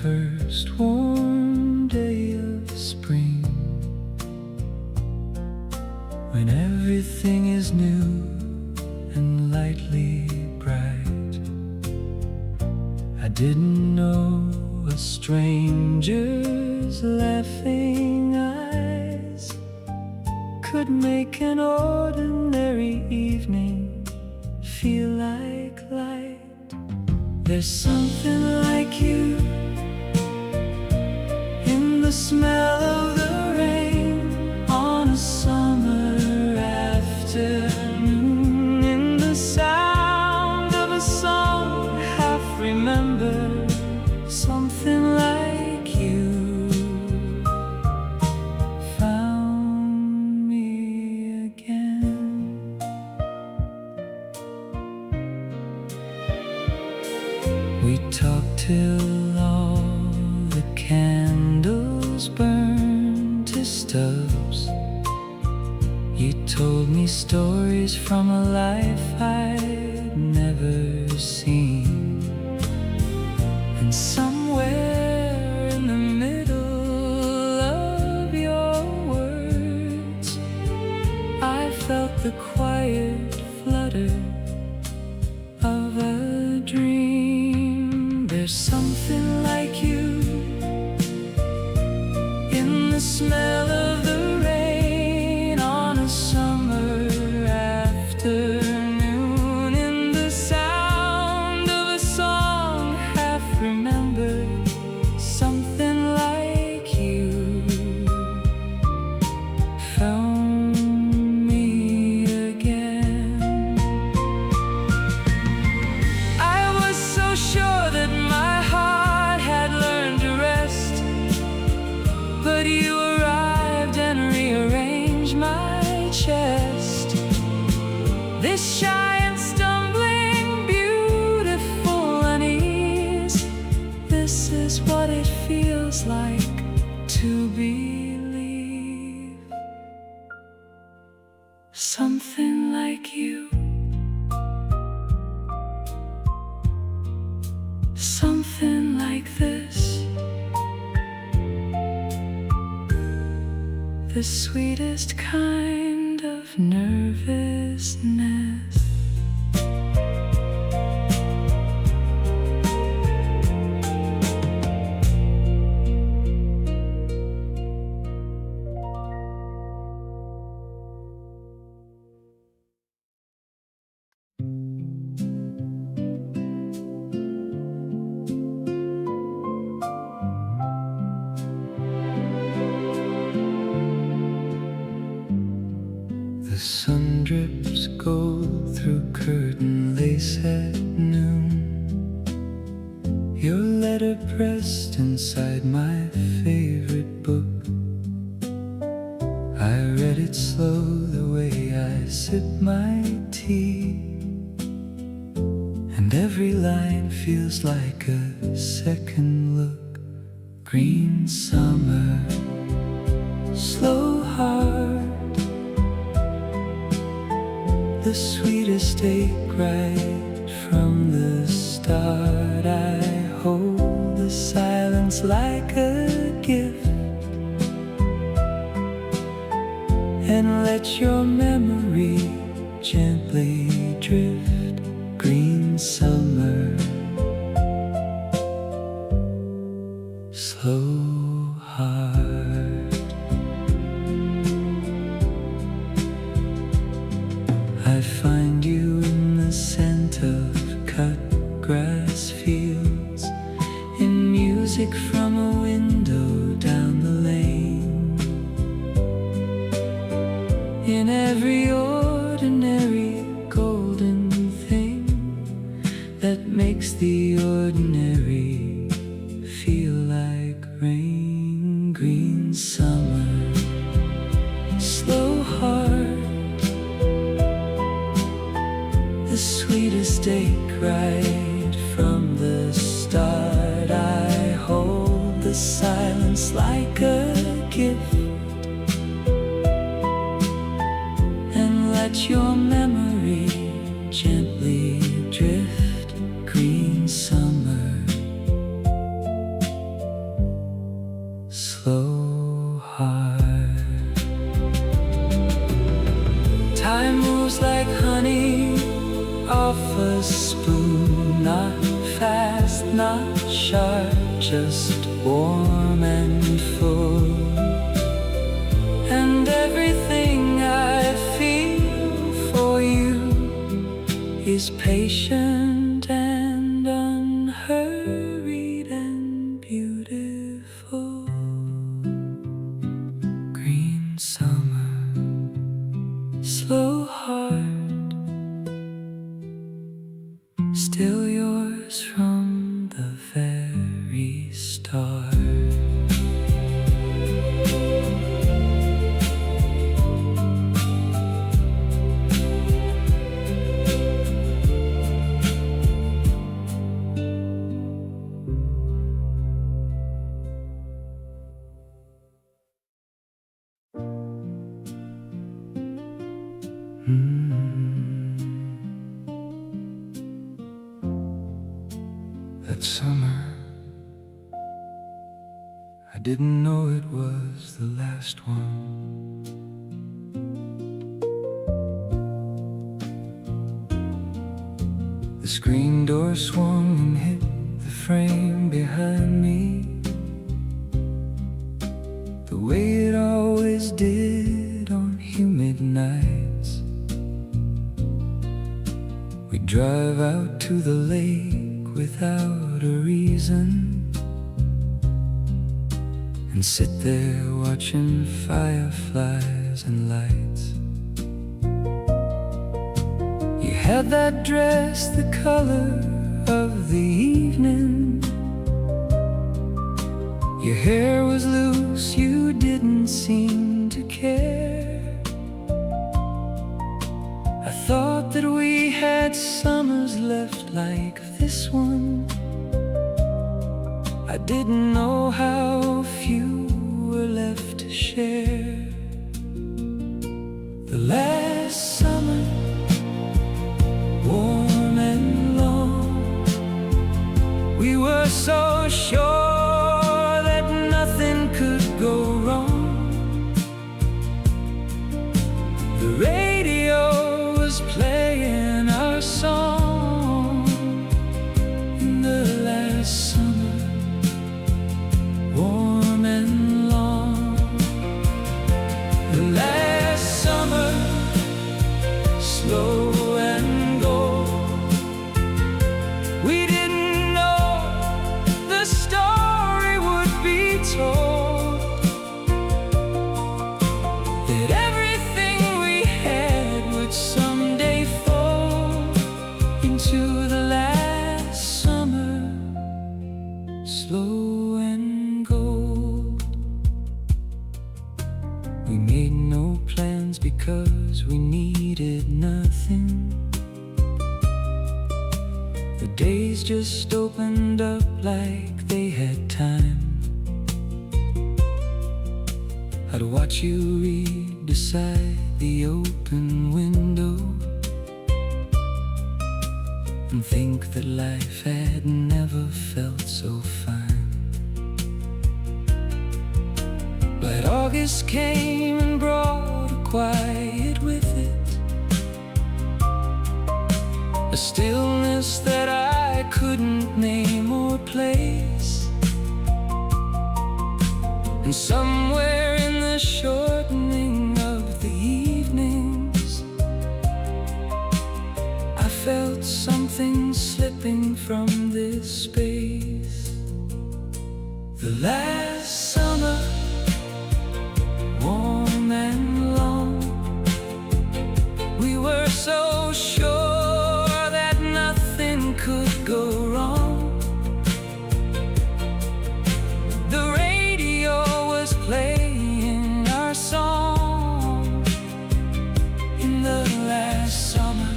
first warm day of spring, when everything is new and lightly bright. I didn't know a stranger's laughing eyes could make an ordinary evening feel like light. There's something like you in the smell of the rain on a summer afternoon, in the sound of a song half remembered. Something like you found me again. We talked till all the candles burned to stubs. You told me stories from a life I'd never seen, and somewhere in the middle of your words I felt the quiet flutter of a dream. There's something like you in the smell of the rain on a summer afternoon, in the sound of a song half remembered. Something like you found me again. I was so sure that my heart had learned to rest, but you arrived and rearranged my chest. This shy and stumbling, beautiful unease, this is what it feels like to believe. Something like you, something like this, the sweetest kind of nervousness. The sun drips gold through curtain lace at noon. Your letter pressed inside my favorite book. I read it slow the way I sip my tea, and every line feels like a second look. Green summer, slow heart, the sweetest ache right from the start. I hold the silence like a gift and let your memory gently drift. Green summer, slow heart. I find you in the scent of cut grass fields, in music from a window down the lane, in every ordinary golden thing that makes the ordinary feel like rain. Green summer, slow heart, the sweetest ache right from the start. I hold the silence like a gift and let your memory gently drift. Green summer, like honey off a spoon, not fast, not sharp, just warm and full. And everything I feel for you is patient and unhurried and beautiful. Green summer, slow heart, still yours from the very start. That summer, I didn't know it was the last one. The screen door swung and hit the frame behind me, the way it always did on humid nights. We'd drive out to the lake without a reason and sit there watching fireflies and lights. You had that dress the color of the evening, your hair was loose, you didn't seem to care. I thought that we had summers left like this one. I didn't know how few were left to share. The last summer, warm and long, we were so sure that nothing could go wrong. The radio was playing our song. Last summer, warm and long. The last summer, slow and gold. We didn't know the story would be told, that everything we had would someday fall into the last summer, slow and gold. We made no plans because we needed nothing. The days just opened up like they had time. I'd watch you read beside the open window and think that life had never felt so fine. But August came and brought a quiet with it, a stillness that I couldn't name or place. And somewhere in the shortening of the evenings, I felt something slipping from this space. The last summer, warm and long, we were so sure that nothing could go wrong. The radio was playing our song. In the last summer,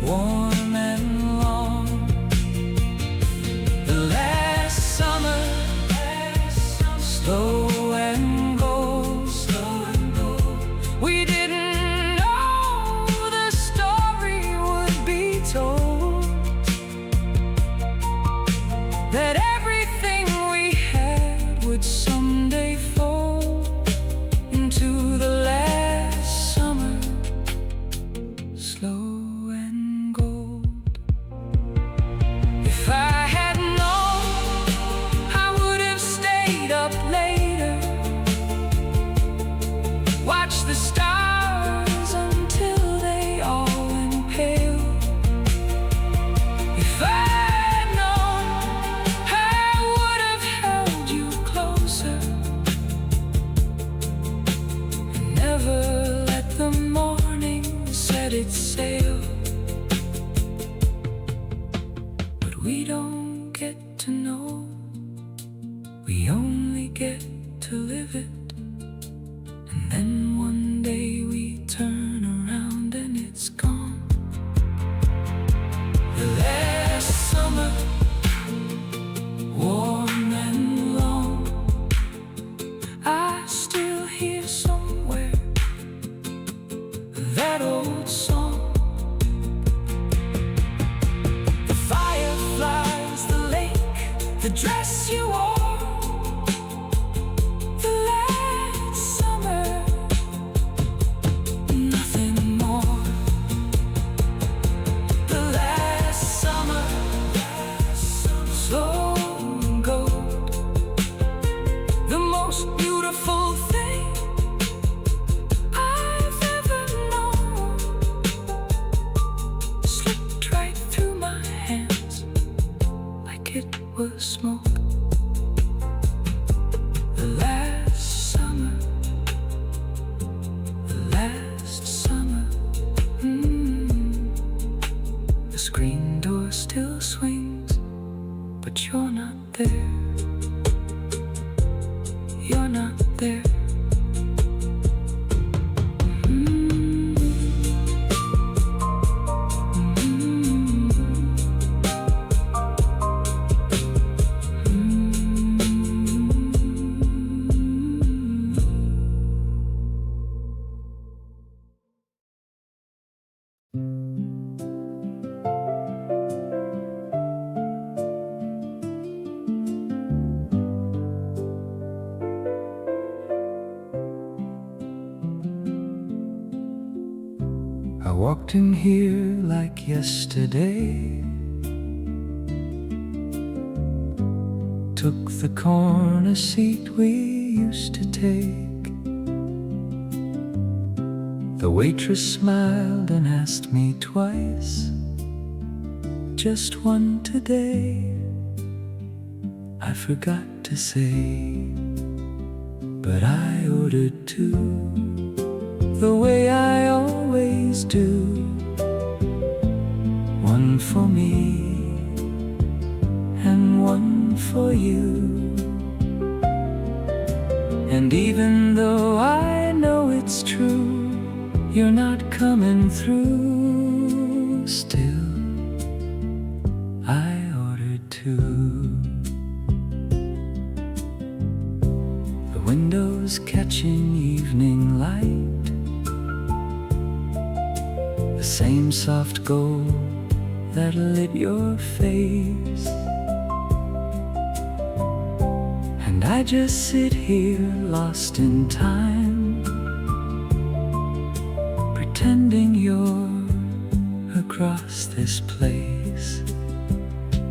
warm and long. The last summer, We only get to live it, and then one day we turn around and it's gone. The last summer, warm and long, I still hear somewhere that old song. The fireflies, the lake, the dress you wore the last summer, nothing more. The last summer, so gold, the most beautiful thing I've ever known, slipped right through my hands like it was smoke. The last summer, the last summer, the screen door still swings, but you're not there. You're not there. I walked in here like yesterday, took the corner seat we used to take. The waitress smiled and asked me twice, just one today. I forgot to say, but I ordered two, the way I always do. One for me and one for you. And even though I know it's true, you're not coming through, still I ordered two. The windows catching evening light, the same soft gold that lit your face. And I just sit here lost in time, pretending you're across this place.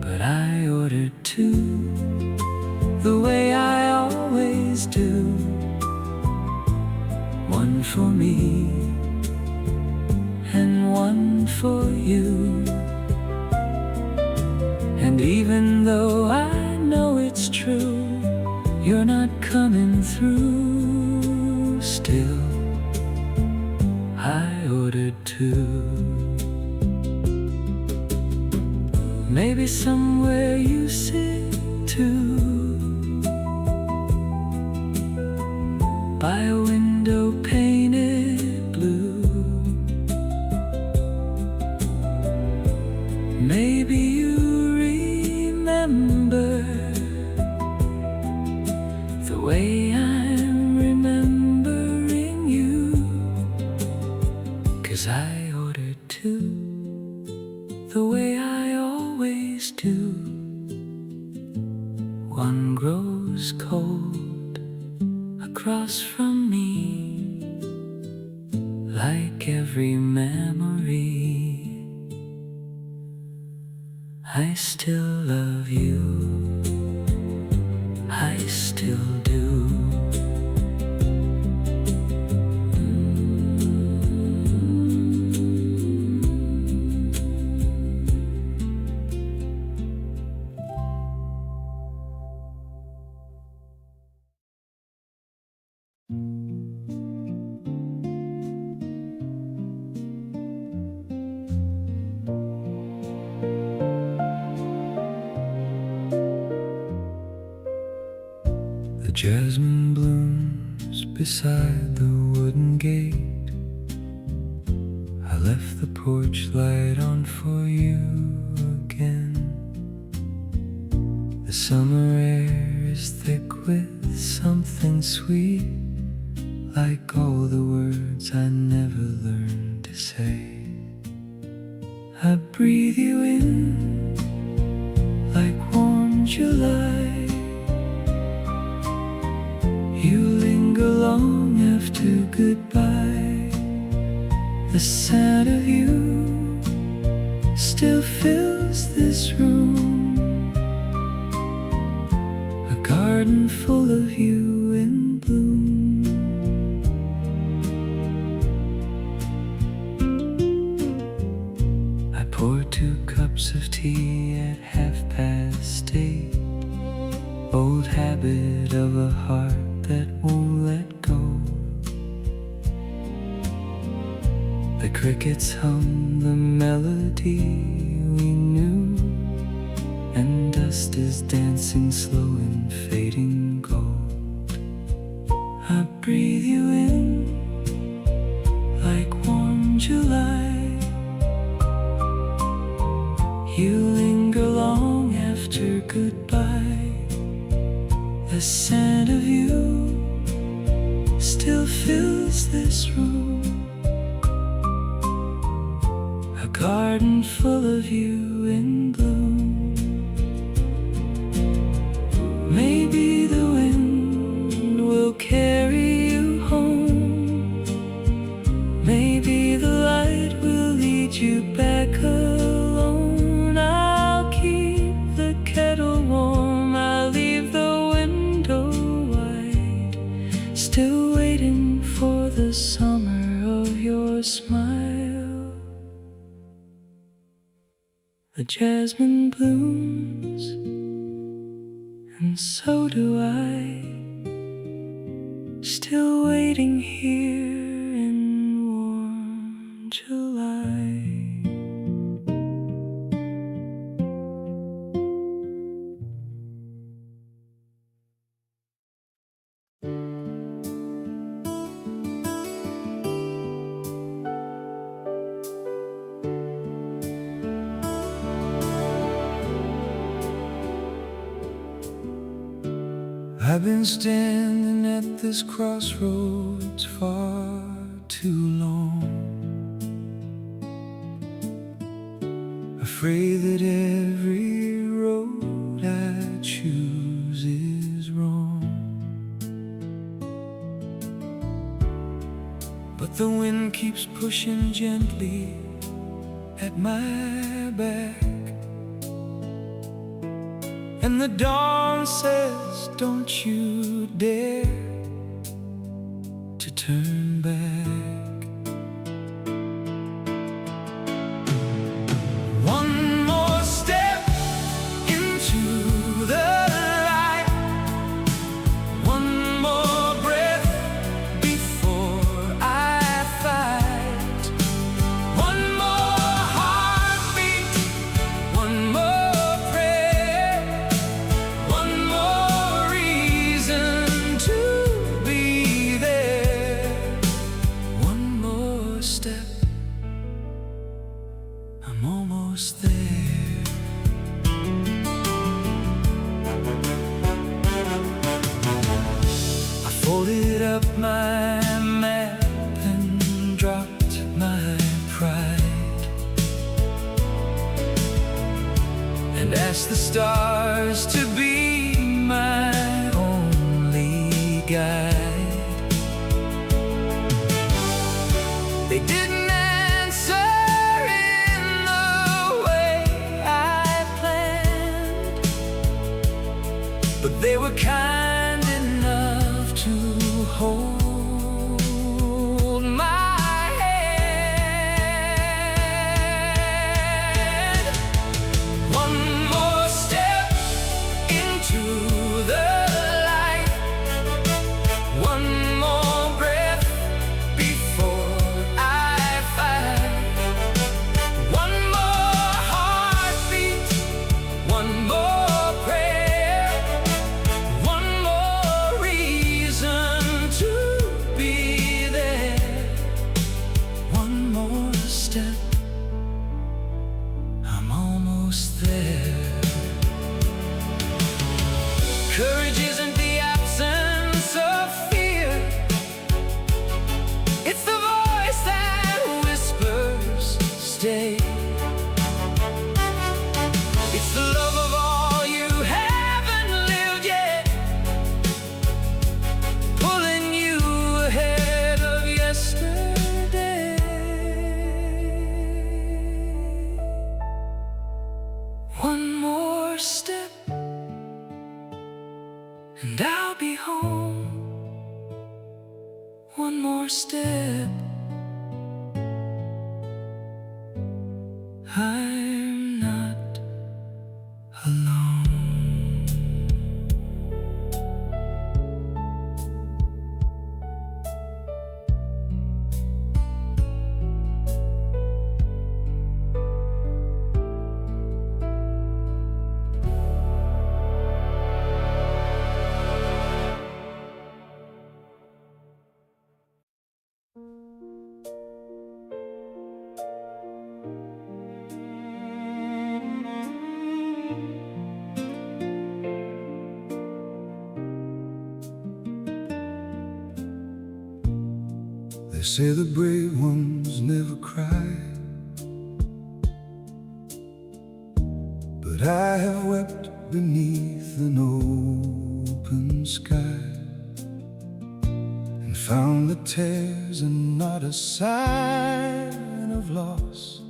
But I ordered two, the way I always do. One for me and one for you. And even though I know it's true, you're not coming through, still I ordered two. Maybe somewhere you sit too, by a window painted blue. Maybe you remember the way I'm remembering you, 'cause I ordered two, the way I always do. One grows cold across from me, like every memory. I still love you, I still do. jasmine blooms beside the wooden gate. I left the porch light on for you again. The summer air is thick with something sweet, like all the words I never learned to say. I breathe you in like warm July. You linger long after goodbye. The scent of you still fills this room, a garden full of you in bloom. I pour 2 cups of tea at 8:30. Old habit of a heart that won't let go. The crickets hum the melody we knew, and dust is dancing slow in fading gold. I breathe you in like warm July. You linger long after goodbye. The scent of you still fills this room, a garden full of you in bloom. Maybe the wind will carry you home. Maybe the light will lead you back alone. I'll keep the kettle warm. I'll leave the window wide, still waiting for the summer of your smile. The jasmine blooms, and so do I, still waiting here in warm July. I've been standing at this crossroads far too long, afraid that every road I choose is wrong. But the wind keeps pushing gently at my back, and the dawn says, don't you dare to turn back. One more step into the light, one more breath before I fight, one more heartbeat, one more prayer, one more reason to be there, one more step, I'm almost there. I folded up my map and dropped my pride, and asked the stars to be my only guide. They didn't answer in the way I planned, but they were kind enough to hold my hand. One more step into the light, one more breath before I fight, one more heartbeat, one more prayer, one Courage isn't the absence of fear. It's the voice that whispers, stay. It's the love of all you haven't lived yet, pulling you ahead of yesterday. One more step and I'll be home. One more step, I'm not alone. They say the brave ones never cry, but I have wept beneath an open sky and found the tears and not a sign of loss.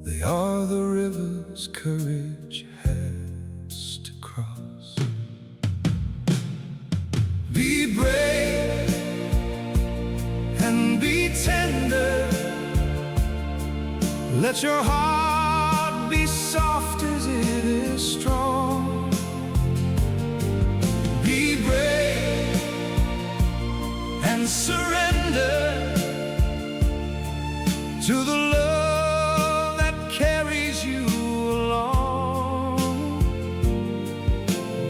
They are the rivers courage has to cross. Be brave and be tender. Let your heart be soft as it is strong. Be brave and surrender to the love that carries you along.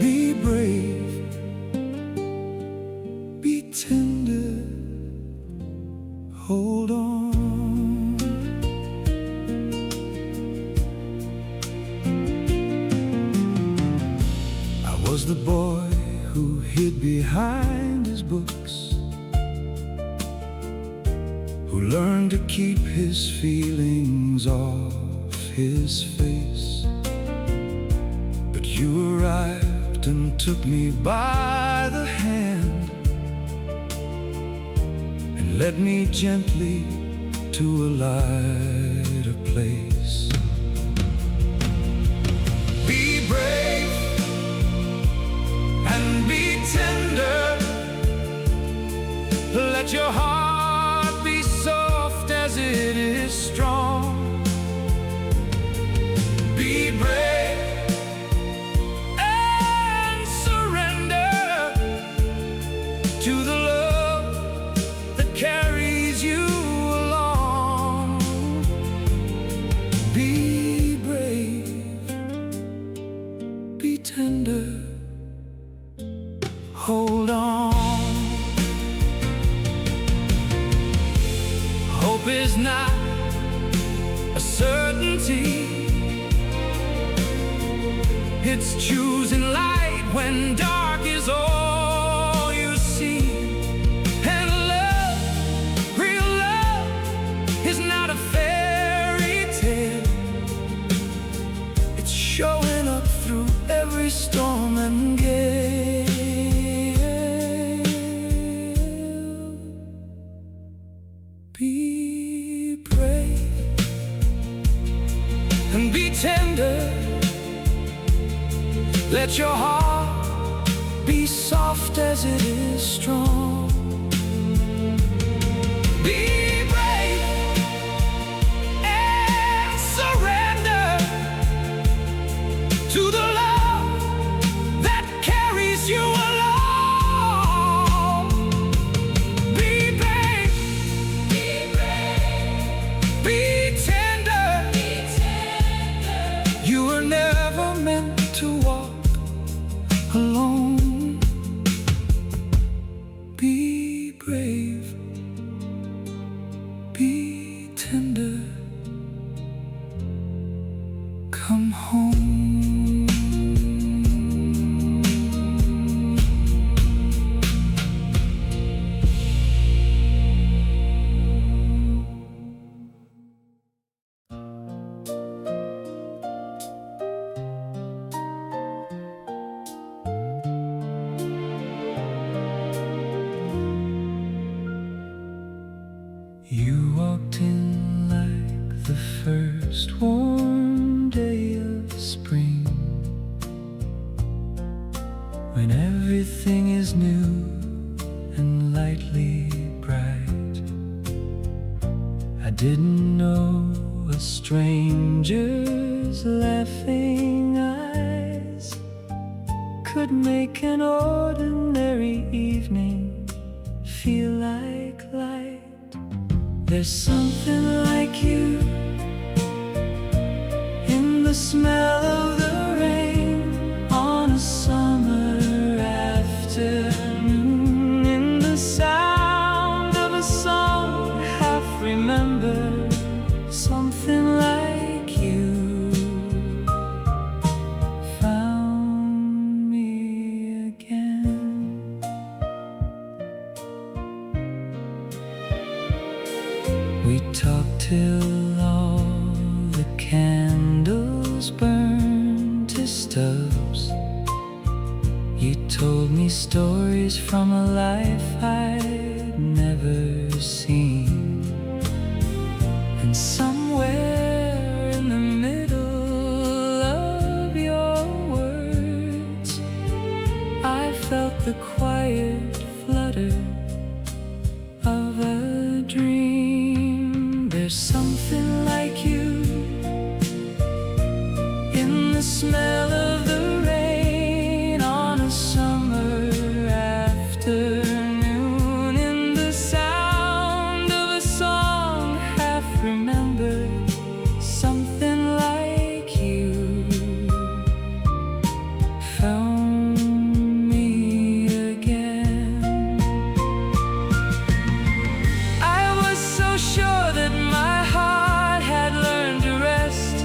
Be brave, be tender, hold on. I was the boy who hid behind his books, who learned to keep his feelings off his face. But you arrived and took me by the hand and led me gently to a lighter place. Be brave and be tender. Let your heart be soft as it is strong. Be brave and surrender to the love that carries you along. Be brave, be tender, hold on. Hope is not a certainty. It's choosing light when dark is all you see. And love, real love, is not a fairy tale. It's showing up through every storm and gale. Be brave and be tender. Let your heart be soft as it is strong. Be brave and surrender to the love that carries you along. Be brave, be tender. You were never meant to walk alone. Be brave, be tender, come home. when everything is new and lightly bright. I didn't know a stranger's laughing eyes could make an ordinary evening feel like light. There's something like you in the smell of the rain on a summer afternoon, in the sound of a song half remembered. Something like you found me again. We talked till all the candles burned to stubs. You told me stories from a life I'd never seen, and somewhere in the middle of your words I felt the quiet flutter of a dream. There's something like you in the smell of the rain on a summer afternoon, in the sound of a song half remembered. Something like you found me again. I was so sure that my heart had learned to rest,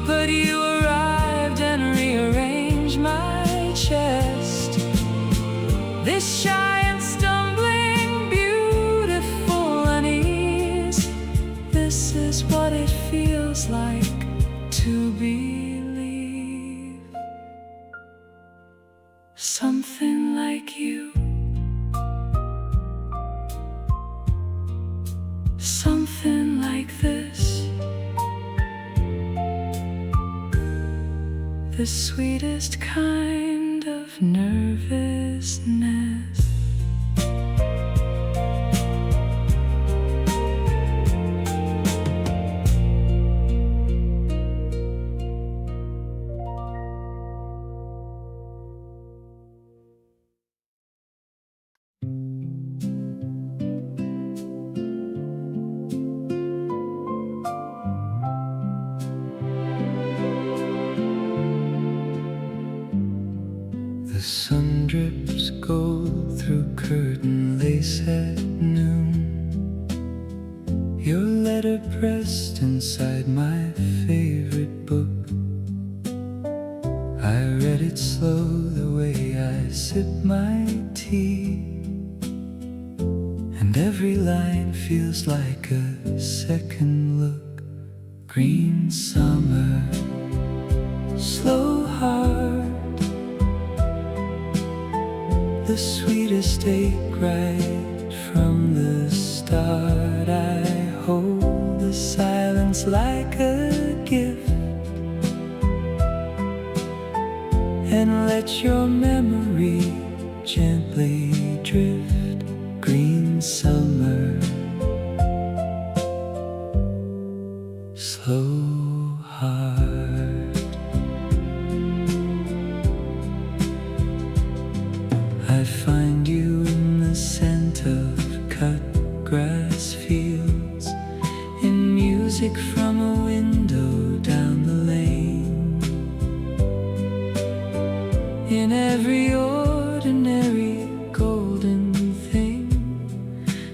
but you arrived and rearranged my chest. This shy and stumbling, beautiful unease, this is what it feels like to believe. Something like you, something like this, the sweetest kind of nervousness. The sun drips gold through curtain lace at noon. Your letter pressed inside my favorite book. I read it slow the way I sip my tea, and every line feels like a second look. Green summer, slow heart, the sweetest ache right from the start. I hold the silence like a gift and let your memory gently drift. Green summer, slow heart. I find you in the scent of cut grass fields, in music from a window down the lane, in every ordinary golden thing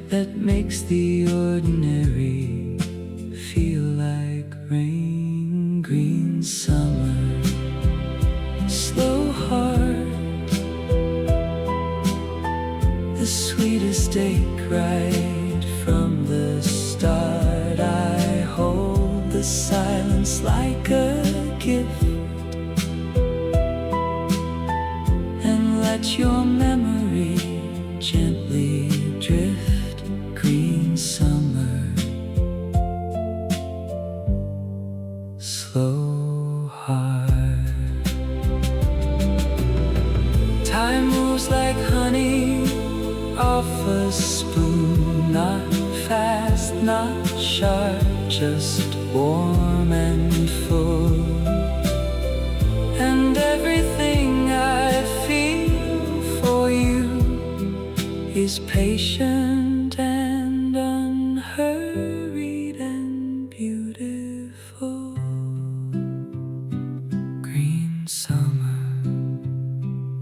that makes the ordinary feel like rain. Green summer, slow heart, the sweetest ache right from the start. I hold the silence like a gift and let your memory gently drift. Green summer, slow heart. flows like honey off a spoon, not fast, not sharp, just warm and full. And everything I feel for you is patient and unhurried and beautiful. Green summer,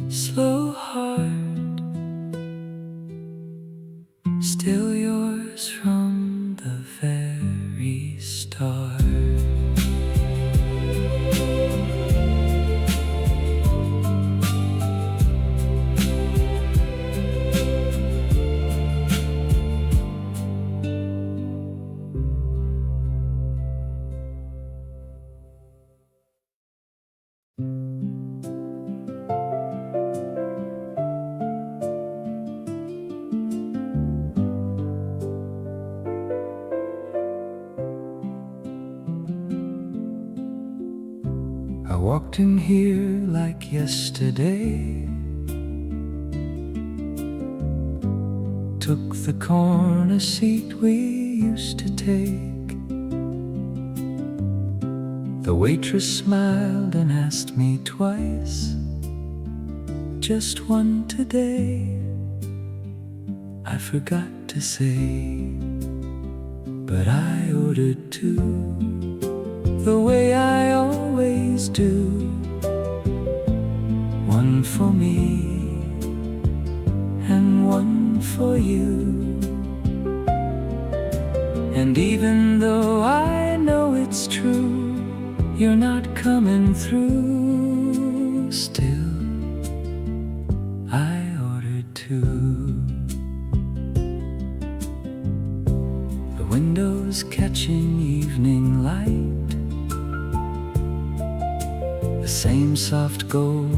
slow heart, still yours from the very start. I walked in here like yesterday, took the corner seat we used to take. The waitress smiled and asked me twice, just one today. I forgot to say, but I ordered two, the way I always do. One for me and one for you. And even though I know it's true, you're not coming through, still I ordered two. The windows catching evening light, the same soft gold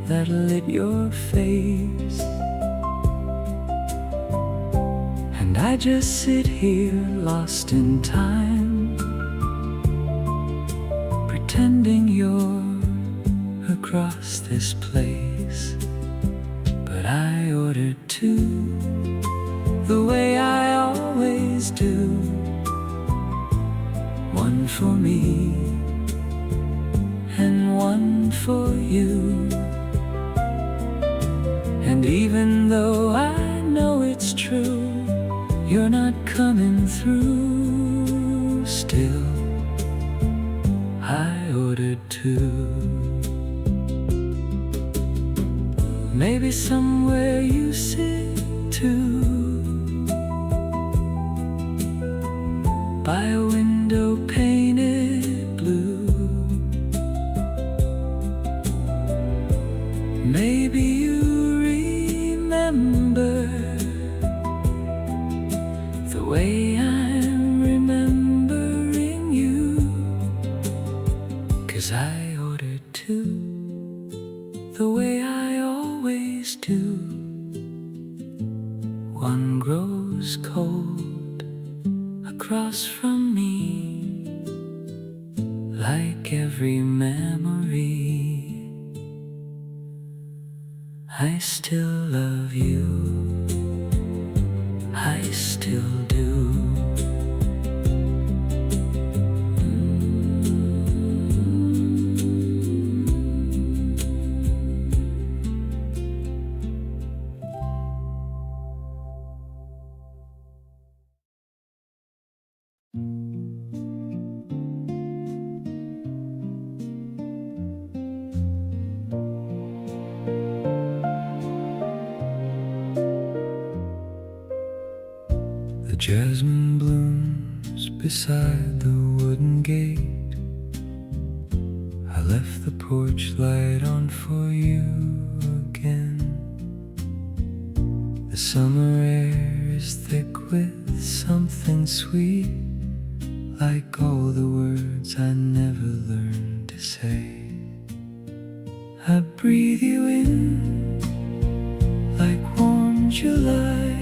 that lit your face. And I just sit here lost in time, pretending you're across this place. But I ordered two, the way I always do. One for me and one for you. And even though I know it's true, you're not coming through, still I ordered two. Maybe somewhere you sit too, by a window painted blue. Maybe you remember the way I'm remembering you, 'cause I ordered two, the way I always do. One grows cold across from me, like every memory. I still love you, I still do. The jasmine blooms beside the wooden gate. I left the porch light on for you again. The summer air is thick with something sweet, like all the words I never learned to say. I breathe you in like warm July.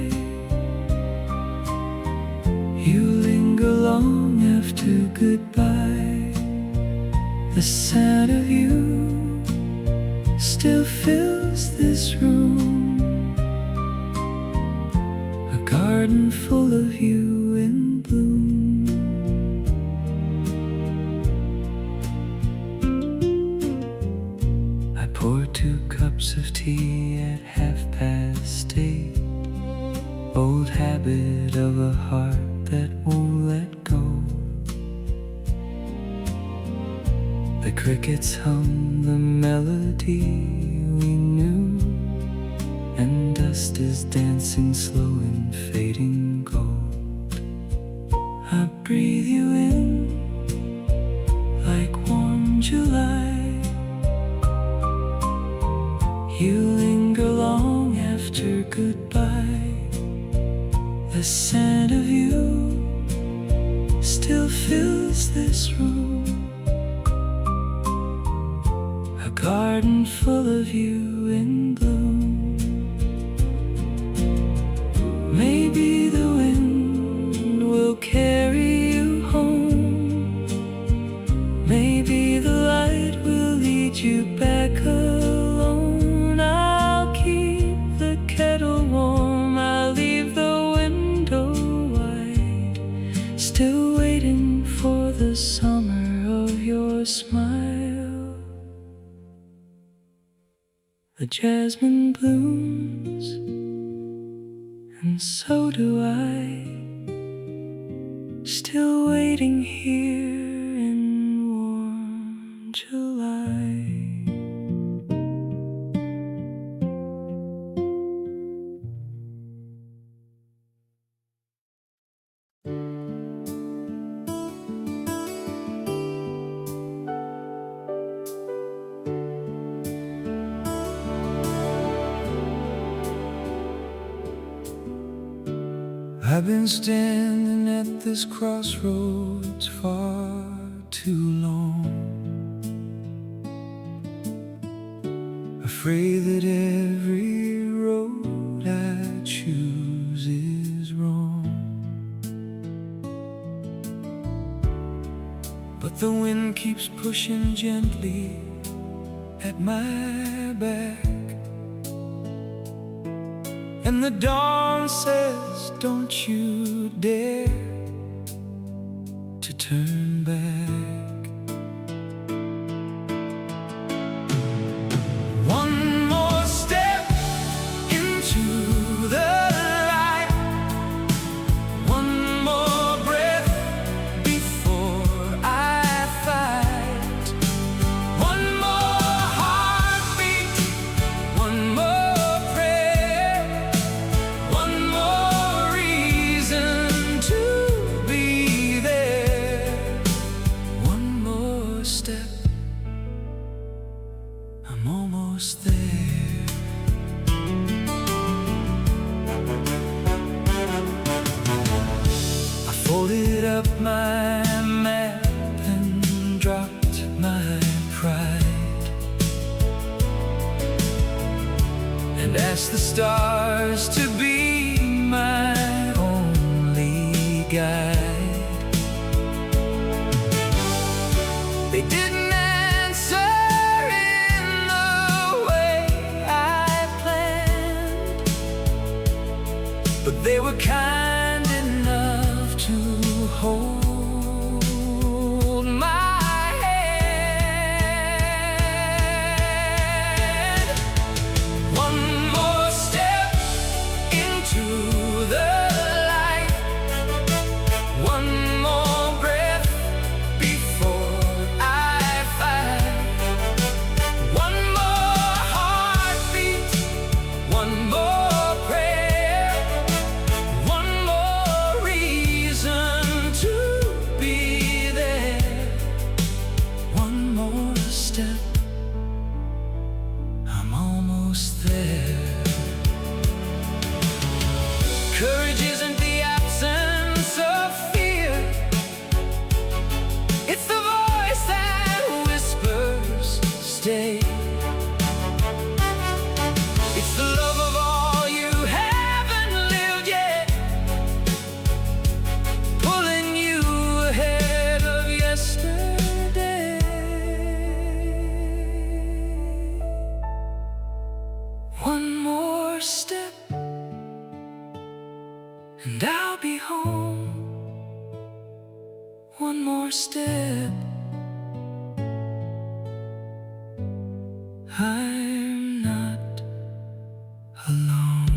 You linger long after goodbye. The scent of you still fills this room, a garden full of you in bloom. I pour 2 cups of tea at 8:30, old habit of a heart that won't let go. The crickets hum the melody we knew, and dust is dancing slow in fading gold. I breathe you in like warm July. You linger long after goodbye. The scent of you still fills this room, a garden full of you in bloom. Maybe the wind will carry you home, maybe the light will lead you back alone. I'll keep the kettle warm, I'll leave the window wide, still waiting for the summer of your smile. The jasmine blooms, and so do I, still waiting here in warm July. I've been standing at this crossroads far too long, afraid that every road I choose is wrong. But the wind keeps pushing gently at my back, and the dawn says, don't you dare to turn back. One more step into the light, one more breath before I fight, one more heartbeat, one more prayer, one more reason to be there, one more step, I'm almost there. I folded up my map and dropped my pride, and asked the stars to be my only guide. They didn't answer in the way I planned, but they were kind enough to hold my hand. One more step into the light, one more breath before I fight, one more heartbeat, one more prayer, one more reason to be there, one more step, I'm almost there. Courage isn't the absence of fear, it's the voice that whispers, stay. It's the love of all you haven't lived yet, pulling you ahead of yesterday. home. One more step, I'm not alone.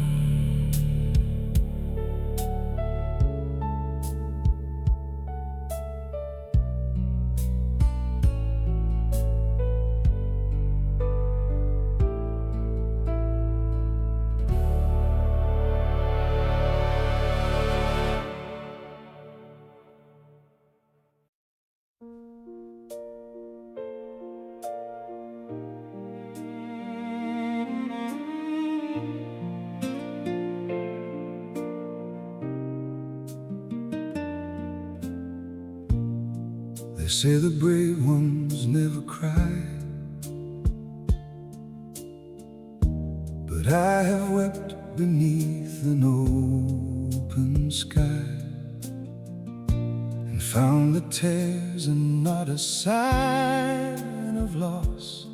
They say the brave ones never cry, but I have wept beneath an open sky and found that tears are not a sign of loss.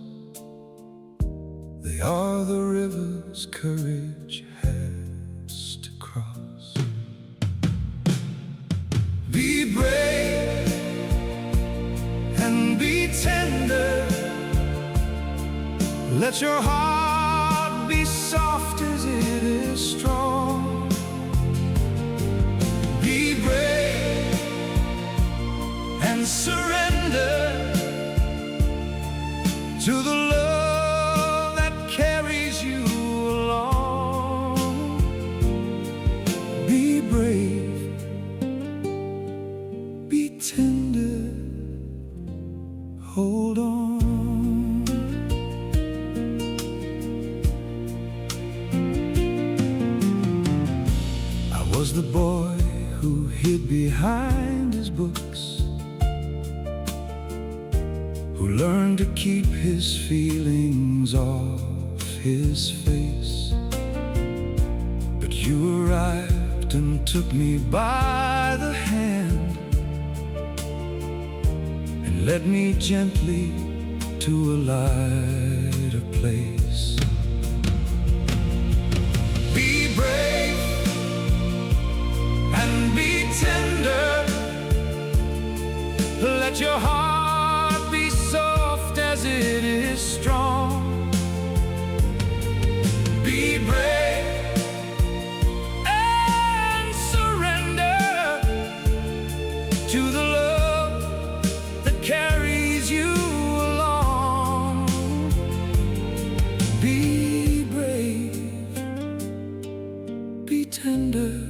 They are the rivers courage has to cross. Be brave and be tender. Let your heart be soft as it is strong. Be brave and surrender to the love that carries you along. Be brave, be tender, hold on. I was the boy who hid behind his books, who learned to keep his feelings off his face. But you arrived and took me by the hand and led me gently to a lighter place. Be brave and be tender. Let your heart be soft as it is strong. Be brave and surrender to the love that carries you along. Be brave, be tender,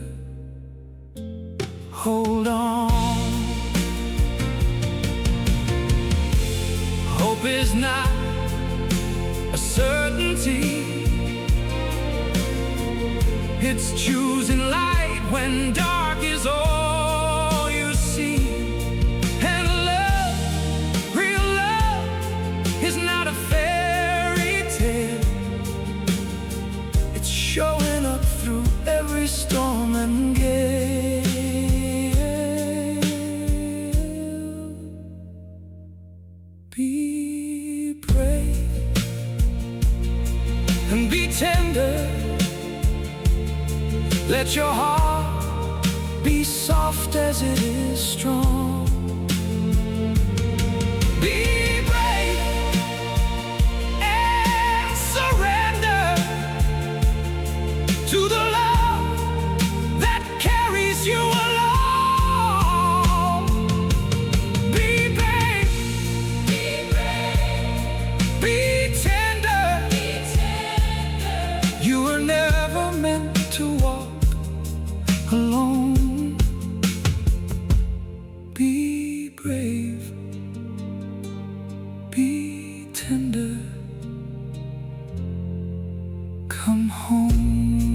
hold on. Hope is not a certainty. It's choosing light when dark is all you see. And love, real love, is not a fairy tale. It's showing up through every storm and gale. Be brave and be tender. Let your heart be soft as it is strong. Be brave and surrender to the love that carries you along. Be brave, be tender. You were never meant to walk alone. Be brave, be tender, come home.